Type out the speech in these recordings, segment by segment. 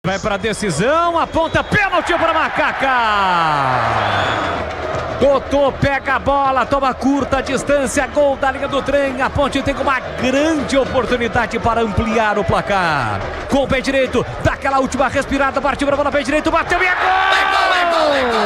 Vai para a decisão, aponta pênalti para Macaca. Totô pega a bola, toma curta distância, gol da linha do trem. A Ponte tem uma grande oportunidade para ampliar o placar. Com o pé direito, dá aquela última respirada, partiu para a bola, pé direito, bateu e é gol! Da Ponte!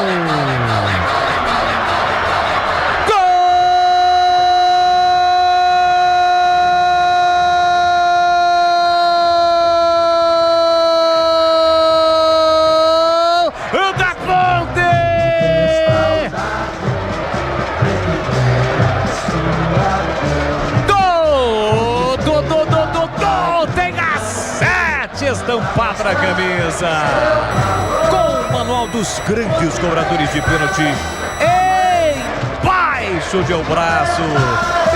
Tem a 7 estampada na camisa. Com o manual dos grandes cobradores de pênalti embaixo de um braço.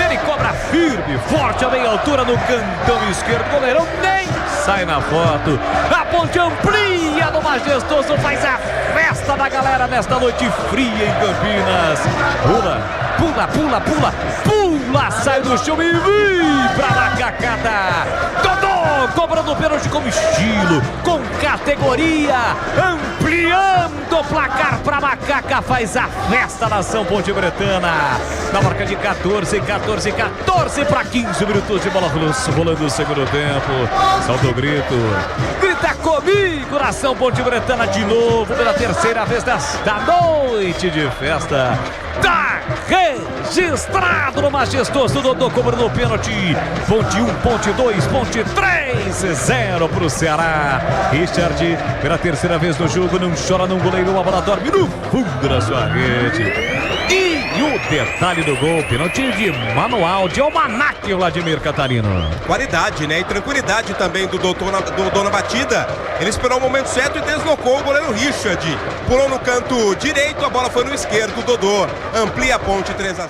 Ele cobra firme, forte, a meia altura no cantão esquerdo. O goleirão nem sai na foto. A Ponte amplia no majestoso, faz a festa da galera nesta noite fria em Campinas. Pula, sai do chão e vem pra Macacada. Totô cobrando o pênalti com estilo, com categoria, ampliando o placar pra Macaca, faz a festa da nação ponte-bretana. Na marca de 14 para 15 minutos de bola rolando o segundo tempo. Salta o grito. Grita comigo, nação ponte-bretana, de novo, pela terceira vez desta noite de festa. Tá registrado no majestoso Dodô cobrando o pênalti. Ponte 1, Ponte 2, Ponte 3, 0 pro Ceará. Richard, pela terceira vez no jogo, não chora, não goleiro, a bola dorme no fundo da sua rede. E o detalhe do gol, pênalti de manual, de almanaque, Vladimir Catarino. Qualidade, né? E tranquilidade também do Dodô na batida. Ele esperou o momento certo e deslocou o goleiro Richard. Pulou no canto direito, a bola foi no esquerdo. O Dodô amplia a Ponte 3-0.